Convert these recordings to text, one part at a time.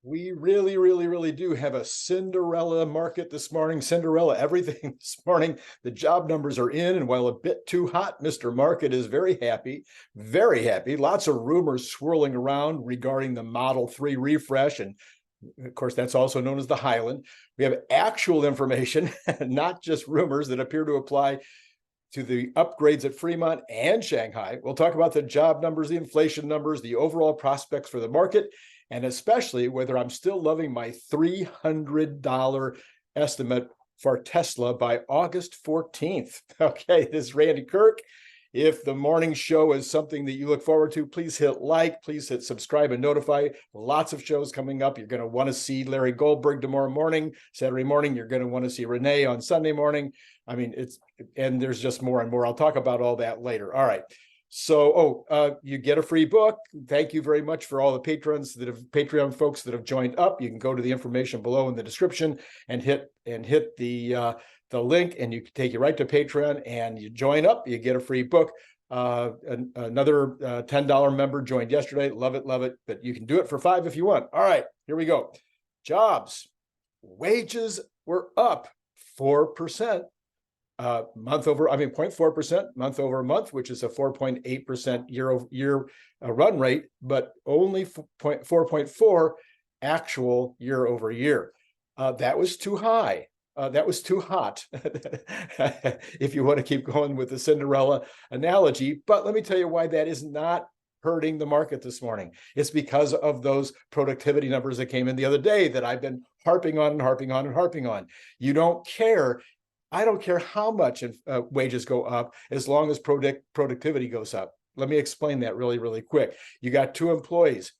We really do have a Cinderella market this morning. Cinderella, everything this morning. The job numbers are in, and while a bit too hot, Mr. Market is very happy, very happy. Lots of rumors swirling around regarding the Model 3 refresh. And of course, that's also known as the Highland. We have actual information, not just rumors that appear to apply to the upgrades at Fremont and Shanghai. We'll talk about the job numbers, the inflation numbers, the overall prospects for the market, and especially whether I'm still loving my $300 estimate for Tesla by August 14th. Okay, this is Randy Kirk. If the morning show is something that you look forward to, please hit like, please hit subscribe and notify. Lots of shows coming up. You're going to want to see Larry Goldberg tomorrow morning, Saturday morning. You're going to want to see Rene on Sunday morning. I mean, and there's just more and more. I'll talk about all that later. All right. So, you get a free book. Thank you very much for all the Patreon folks that have joined up. You can go to the information below in the description and hit the link, and you can take you right to Patreon, and you join up. You get a free book. Another $10 member joined yesterday. Love it, but you can do it for $5 if you want. All right, here we go. Jobs, wages were up 4%. 0.4% month over month, which is a 4.8% year over year run rate, but only 4.4 actual year over year. That was too high. That was too hot, if you want to keep going with the Cinderella analogy. But let me tell you why that is not hurting the market this morning. It's because of those productivity numbers that came in the other day that I've been harping on. You don't care. I don't care how much wages go up as long as productivity goes up. Let me explain that really quick. You got two employees.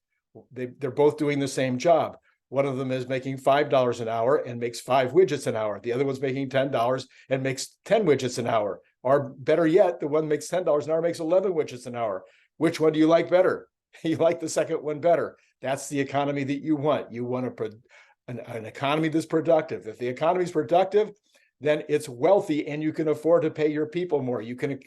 They're both doing the same job. One of them is making $5 an hour and makes 5 widgets an hour. The other one's making $10 and makes 10 widgets an hour. Or better yet, the one that makes $10 an hour makes 11 widgets an hour. Which one do you like better? You like the second one better. That's the economy that you want. You want an economy that's productive. If the economy is productive, then it's wealthy, and you can afford to pay your people more. You can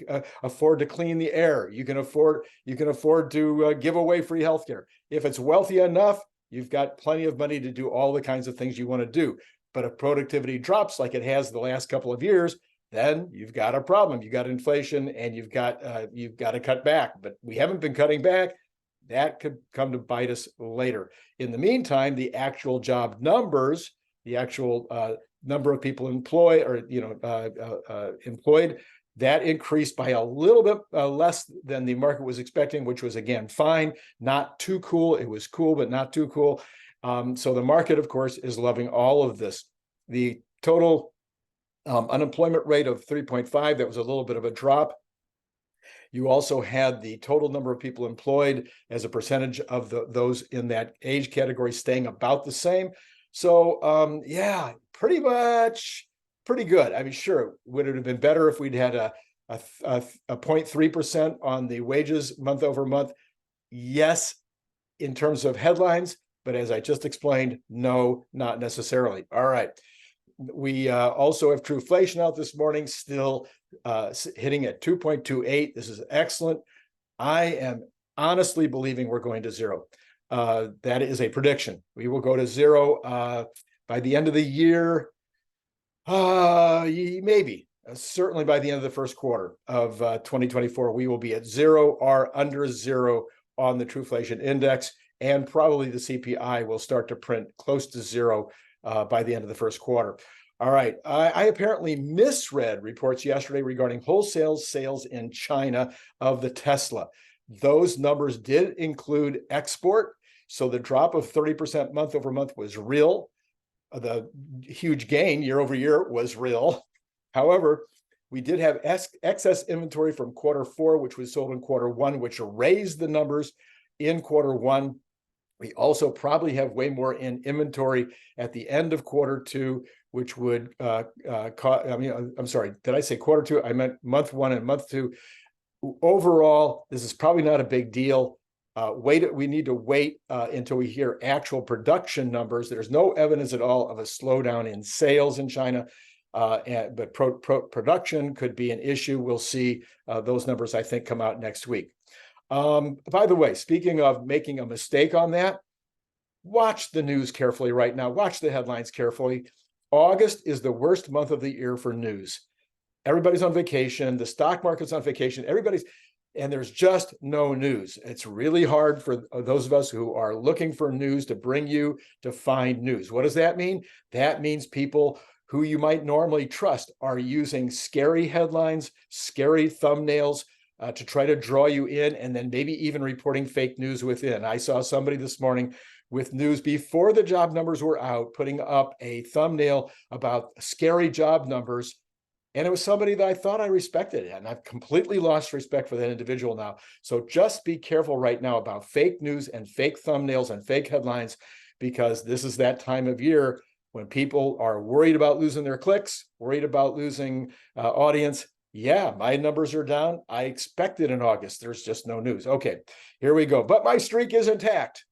afford to clean the air. You can afford to give away free healthcare. If it's wealthy enough, you've got plenty of money to do all the kinds of things you want to do. But if productivity drops like it has the last couple of years, then you've got a problem. You've got inflation, and you've got to cut back. But we haven't been cutting back. That could come to bite us later. In the meantime, the actual job numbers, the actual number of people employed, that increased by a little bit less than the market was expecting, which was, again, fine. Not too cool. It was cool, but not too cool. So the market, of course, is loving all of this. The total unemployment rate of 3.5, that was a little bit of a drop. You also had the total number of people employed as a percentage of those in that age category staying about the same. So, yeah, pretty much pretty good. I mean, sure, would it have been better if we'd had a 0.3% on the wages month over month? Yes, in terms of headlines, but as I just explained, no, not necessarily. All right. We also have Truflation out this morning, still hitting at 2.28. This is excellent. I am honestly believing we're going to zero. That is a prediction. We will go to zero by the end of the year. Maybe, certainly by the end of the first quarter of 2024, we will be at zero or under zero on the Truflation index, and probably the CPI will start to print close to zero by the end of the first quarter. All right. I apparently misread reports yesterday regarding wholesale sales in China of the Tesla. Those numbers did include export. So the drop of 30% month over month was real. The huge gain year over year was real. However, we did have excess inventory from quarter 4, which was sold in quarter 1, which raised the numbers in quarter 1. We also probably have way more in inventory at the end of quarter 2, which would I'm sorry, did I say quarter 2? I meant month 1 and month 2. Overall, this is probably not a big deal. We need to wait until we hear actual production numbers. There's no evidence at all of a slowdown in sales in China, but production could be an issue. We'll see those numbers, I think, come out next week. By the way, speaking of making a mistake on that, Watch the news carefully right now. Watch the headlines carefully. August is the worst month of the year for news. Everybody's on vacation. The stock market's on vacation. And there's just no news. It's really hard for those of us who are looking for news to bring you to find news. What does that mean? That means people who you might normally trust are using scary headlines, scary thumbnails, to try to draw you in, and then maybe even reporting fake news within. I saw somebody this morning with news before the job numbers were out, putting up a thumbnail about scary job numbers. And it was somebody that I thought I respected, and I've completely lost respect for that individual now. So just be careful right now about fake news and fake thumbnails and fake headlines, because this is that time of year when people are worried about losing their clicks, worried about losing audience. Yeah, my numbers are down. I expected in August. There's just no news. Okay, here we go. But my streak is intact.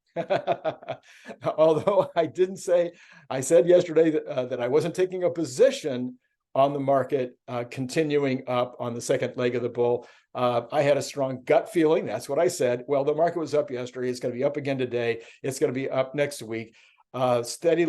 Although I said yesterday that I wasn't taking a position on the market continuing up on the second leg of the bull. I had a strong gut feeling. That's what I said. Well, the market was up yesterday. It's going to be up again today. It's going to be up next week. Steady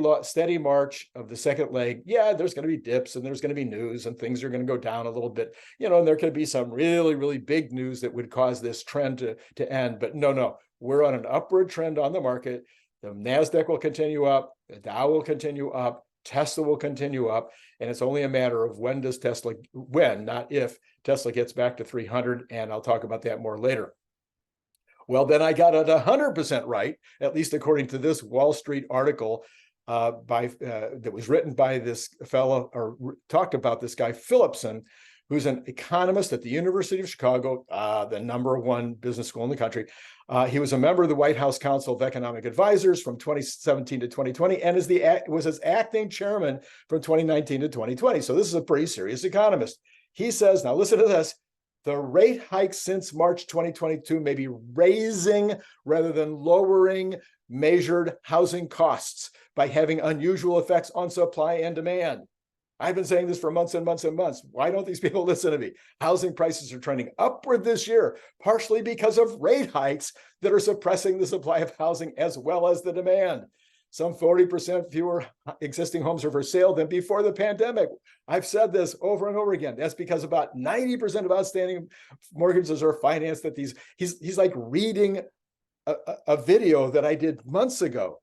march of the second leg. Yeah, there's going to be dips and there's going to be news and things are going to go down a little bit, and there could be some really, really big news that would cause this trend to end. But no, we're on an upward trend on the market. The NASDAQ will continue up. The Dow will continue up. Tesla will continue up. And it's only a matter of when, not if, Tesla gets back to 300. And I'll talk about that more later. Well, then I got it 100% right, at least according to this Wall Street article that was written by this fellow, or talked about this guy, Phillipson, who's an economist at the University of Chicago, the #1 business school in the country. He was a member of the White House Council of Economic Advisors from 2017 to 2020, and was his acting chairman from 2019 to 2020. So this is a pretty serious economist. He says, now listen to this, the rate hikes since March 2022 may be raising rather than lowering measured housing costs by having unusual effects on supply and demand. I've been saying this for months and months and months. Why don't these people listen to me? Housing prices are trending upward this year, partially because of rate hikes that are suppressing the supply of housing as well as the demand. Some 40% fewer existing homes are for sale than before the pandemic. I've said this over and over again. That's because about 90% of outstanding mortgages are financed at these. He's like reading a video that I did months ago.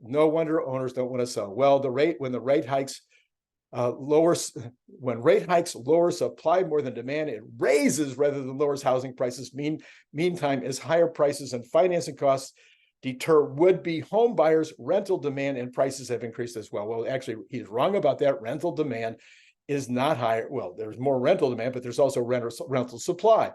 No wonder owners don't want to sell. Well, when rate hikes lower supply more than demand, it raises rather than lowers housing prices. Meantime, as higher prices and financing costs deter would-be home buyers, rental demand and prices have increased as well. Well, actually, he's wrong about that. Rental demand is not higher. Well, there's more rental demand, but there's also rental supply.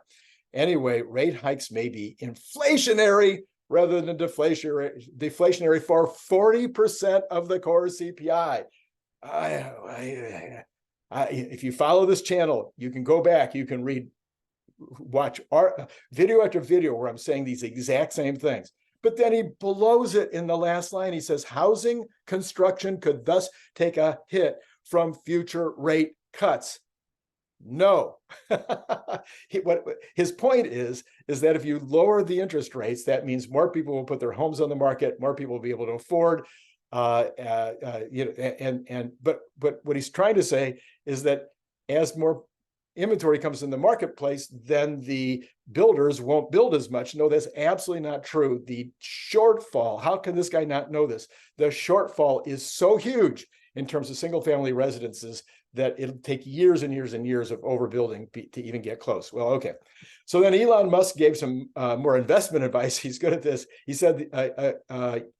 Anyway, rate hikes may be inflationary rather than deflationary for 40% of the core CPI. If you follow this channel, you can go back, you can watch video after video where I'm saying these exact same things. But then he blows it in the last line. He says, housing construction could thus take a hit from future rate cuts. No. His point is that if you lower the interest rates, that means more people will put their homes on the market, more people will be able to afford. But what he's trying to say is that as more inventory comes in the marketplace, then the builders won't build as much. No, that's absolutely not true. The shortfall, how can this guy not know this? The shortfall is so huge in terms of single family residences that it'll take years and years and years of overbuilding to even get close. Well, okay. So then Elon Musk gave some more investment advice. He's good at this. He said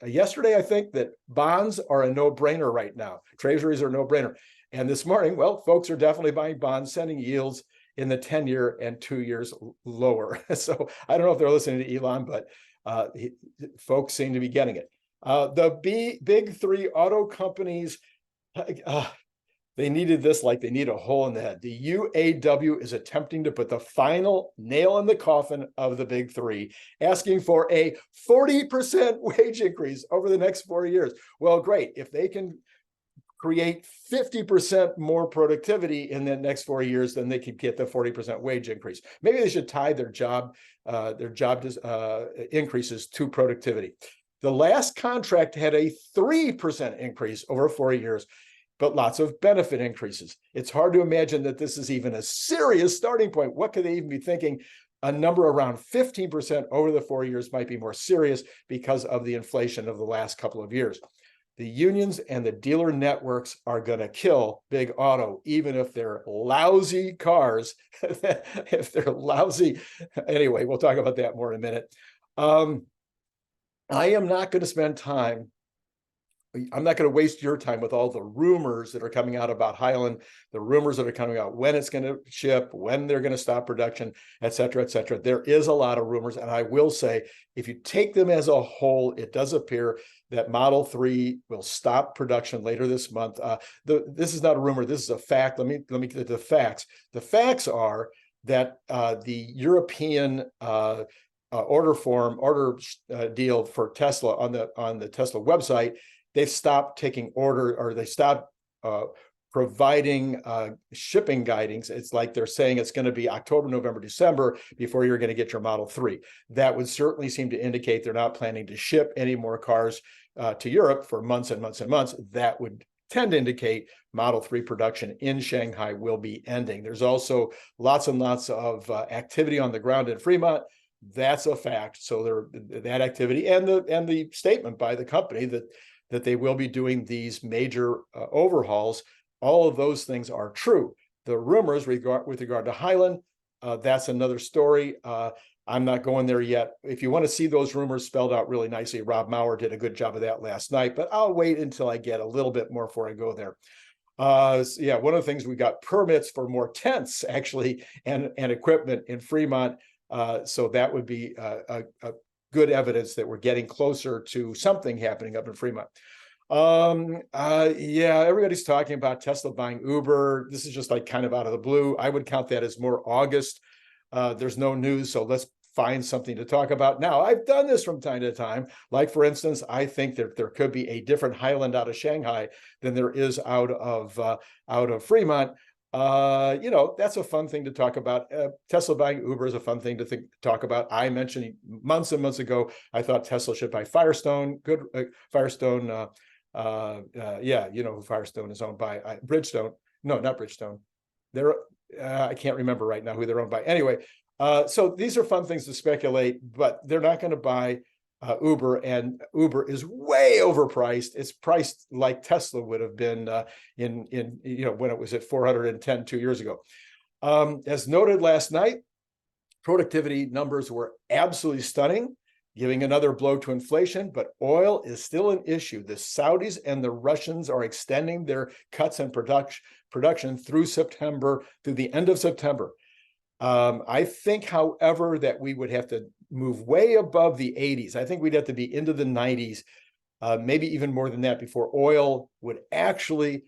yesterday, I think, that bonds are a no-brainer right now. Treasuries are a no-brainer. And this morning, well, folks are definitely buying bonds, sending yields in the 10-year and 2 years lower. So I don't know if they're listening to Elon, but folks seem to be getting it. The big three auto companies, they needed this like they need a hole in the head. The UAW is attempting to put the final nail in the coffin of the big three, asking for a 40% wage increase over the next 4 years. Well, great. If they can create 50% more productivity in the next 4 years, then they could get the 40% wage increase. Maybe they should tie their job increases to productivity. The last contract had a 3% increase over 4 years, but lots of benefit increases. It's hard to imagine that this is even a serious starting point. What could they even be thinking? A number around 15% over the 4 years might be more serious because of the inflation of the last couple of years. The unions and the dealer networks are going to kill big auto, even if they're lousy cars. If they're lousy. Anyway, we'll talk about that more in a minute. I am not going to spend time. I'm not going to waste your time with all the rumors that are coming out about Highland, the rumors that are coming out, when it's going to ship, when they're going to stop production, et cetera, et cetera. There is a lot of rumors. And I will say, if you take them as a whole, it does appear that Model 3 will stop production later this month. This is not a rumor. This is a fact. Let me get to the facts. The facts are that the European order deal for Tesla on the Tesla website, they've stopped taking order, or they stopped providing shipping guidings. It's like they're saying it's going to be October, November, December before you're going to get your Model 3. That would certainly seem to indicate they're not planning to ship any more cars to Europe for months and months and months. That would tend to indicate Model 3 production in Shanghai will be ending. There's also lots and lots of activity on the ground in Fremont. That's a fact. So that activity and the statement by the company that they will be doing these major overhauls, all of those things are true. The rumors with regard to Highland, that's another story. I'm not going there yet. If you want to see those rumors spelled out really nicely, Rob Maurer did a good job of that last night, but I'll wait until I get a little bit more before I go there. Yeah, one of the things, we got permits for more tents actually and equipment in Fremont. So that would be a good evidence that we're getting closer to something happening up in Fremont. Yeah, everybody's talking about Tesla buying Uber. This is just like kind of out of the blue. I would count that as more August. There's no news, so let's find something to talk about. Now, I've done this from time to time. Like, for instance, I think that there could be a different Highland out of Shanghai than there is out of Fremont. That's a fun thing to talk about. Tesla buying Uber is a fun thing to talk about. I mentioned months and months ago, I thought Tesla should buy Firestone. Good Firestone. Yeah, you know who Firestone is owned by. Bridgestone. No, not Bridgestone. They're I can't remember right now who they're owned by. Anyway, so these are fun things to speculate, but they're not going to buy Uber, and Uber is way overpriced. It's priced like Tesla would have been in when it was at 410 2 years ago. As noted last night, productivity numbers were absolutely stunning, giving another blow to inflation, but oil is still an issue. The Saudis and the Russians are extending their cuts in production through the end of September. I think, however, that we would have to move way above the 80s. I think we'd have to be into the 90s, maybe even more than that, before oil would actually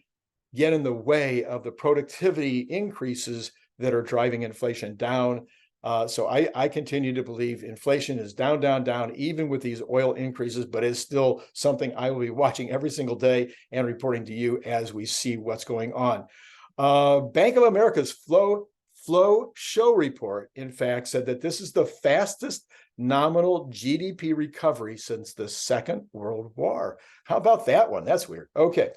get in the way of the productivity increases that are driving inflation down. So I continue to believe inflation is down, down, down, even with these oil increases, but it's still something I will be watching every single day and reporting to you as we see what's going on. Bank of America's Flow Show report, in fact, said that this is the fastest nominal GDP recovery since the Second World War. How about that one? That's weird. Okay.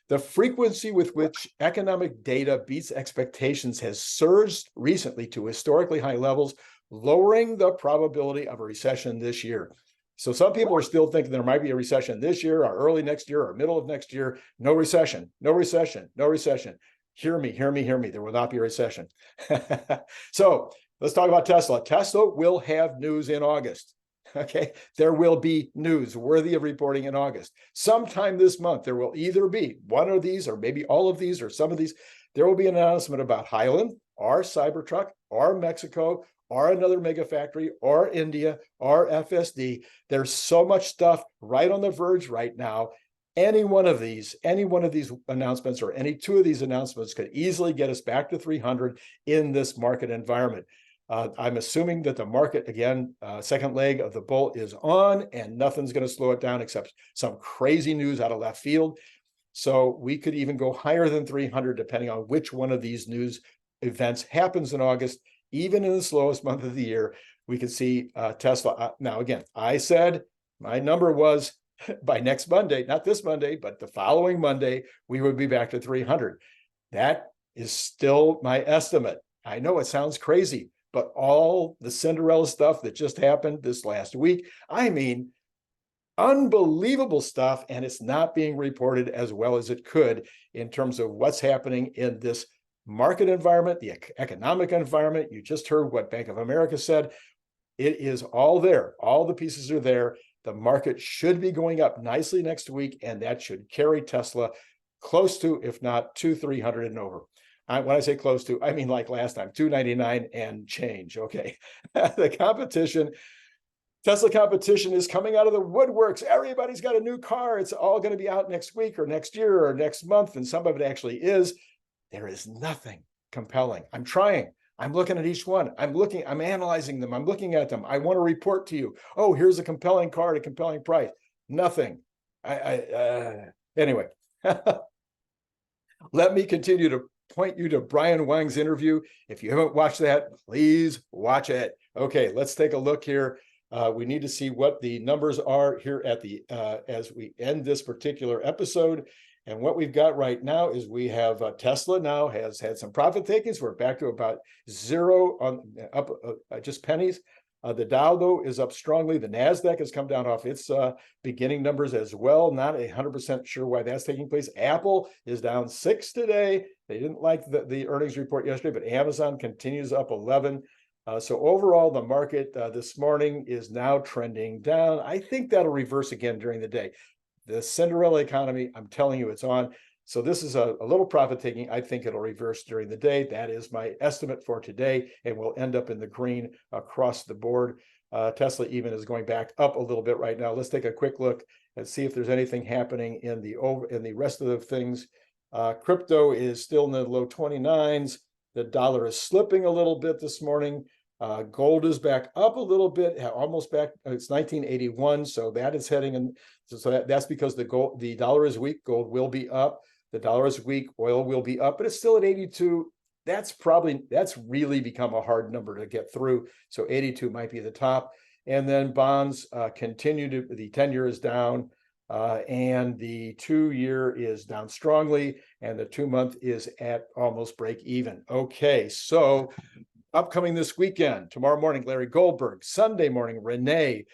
The frequency with which economic data beats expectations has surged recently to historically high levels, lowering the probability of a recession this year. So some people are still thinking there might be a recession this year or early next year or middle of next year. No recession, no recession, no recession. Hear me, hear me, hear me. There will not be a recession. So let's talk about Tesla. Tesla will have news in August. Okay, there will be news worthy of reporting in August. Sometime this month, there will either be one of these, or maybe all of these, or some of these. There will be an announcement about Highland, or Cybertruck, or Mexico, or another mega factory, or India, or FSD. There's so much stuff right on the verge right now. Any one of these announcements, or any two of these announcements, could easily get us back to 300 in this market environment. I'm assuming that the market, again, second leg of the bull is on, and nothing's going to slow it down except some crazy news out of left field. So we could even go higher than 300, depending on which one of these news events happens in August. Even in the slowest month of the year, we could see Tesla. Now, again, I said My number was by next Monday, not this Monday, but the following Monday, we would be back to 300. That is still my estimate. I know it sounds crazy, but all the Cinderella stuff that just happened this last week, I mean, unbelievable stuff, and it's not being reported as well as it could in terms of what's happening in this market environment, the economic environment. You just heard what Bank of America said. It is all there. All the pieces are there. The market should be going up nicely next week, and that should carry Tesla close to, if not to 300 and over. When I say close to, I mean like last time, 299 and change. Okay. The competition, Tesla competition is coming out of the woodworks. Everybody's got a new car. It's all going to be out next week or next year or next month, and some of it actually is. There is nothing compelling. I'm trying. I'm looking at each one. I'm analyzing them. I'm looking at them. I want to report to you. Oh, here's a compelling car at a compelling price. Nothing. Anyway, let me continue to point you to Brian Wang's interview. If you haven't watched that, please watch it. Okay, let's take a look here. We need to see what the numbers are here at the as we end this particular episode. And what we've got right now is we have Tesla now has had some profit takings. We're back to about zero on up just pennies. The Dow, though, is up strongly. The NASDAQ has come down off its beginning numbers as well. Not 100% sure why that's taking place. Apple is down 6 today. They didn't like the earnings report yesterday, but Amazon continues up 11. So overall, the market this morning is now trending down. I think that'll reverse again during the day. The Cinderella economy, I'm telling you, it's on. So this is a little profit taking. I think it'll reverse during the day. That is my estimate for today, and we'll end up in the green across the board. Tesla even is going back up a little bit right now. Let's take a quick look and see if there's anything happening in the rest of the things. Crypto is still in the low 29s. The dollar is slipping a little bit this morning. Gold is back up a little bit, almost back. It's 1981, so that is heading in. So that's because the dollar is weak. Gold will be up. The dollar is weak. Oil will be up, but it's still at 82. That's really become a hard number to get through. So 82 might be the top. And then bonds continue to. The 10-year is down, and the 2-year is down strongly, and the 2-month is at almost break even. Okay, so. Upcoming this weekend, tomorrow morning, Larry Goldberg. Sunday morning, Rene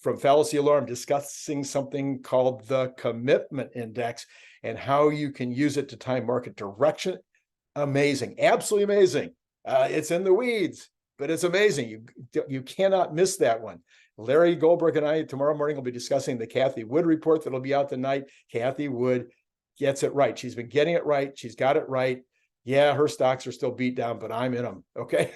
from Fallacy Alarm discussing something called the commitment index and how you can use it to time market direction. Amazing, absolutely amazing. It's in the weeds, but it's amazing. You cannot miss that one. Larry Goldberg and I tomorrow morning will be discussing the Cathie Wood report that'll be out tonight. Cathie Wood gets it right. She's been getting it right. She's got it right. Yeah, her stocks are still beat down, but I'm in them. Okay.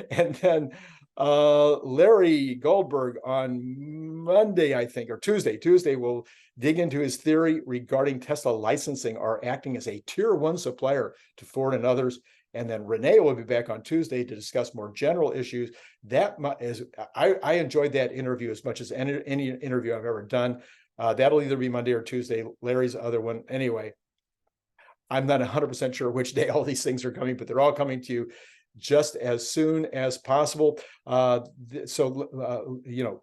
And then Larry Goldberg on Monday, I think, or Tuesday, will dig into his theory regarding Tesla licensing or acting as a tier 1 supplier to Ford and others. And then Rene will be back on Tuesday to discuss more general issues. I enjoyed that interview as much as any interview I've ever done. That'll either be Monday or Tuesday. Larry's other one. Anyway, I'm not 100% sure which day all these things are coming, but they're all coming to you just as soon as possible.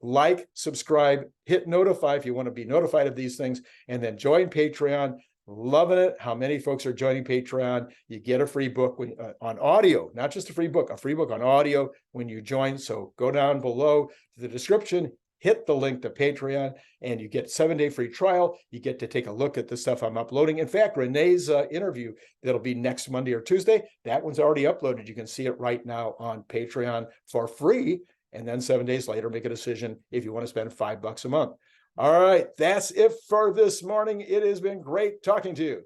Like, subscribe, hit notify if you want to be notified of these things, and then join Patreon. Loving it. How many folks are joining Patreon? You get a free book on audio, not just a free book on audio when you join. So go down below to the description, hit the link to Patreon, and you get 7-day free trial. You get to take a look at the stuff I'm uploading. In fact, Renee's interview that'll be next Monday or Tuesday, that one's already uploaded. You can see it right now on Patreon for free. And then 7 days later, make a decision if you want to spend $5 a month. All right, that's it for this morning. It has been great talking to you.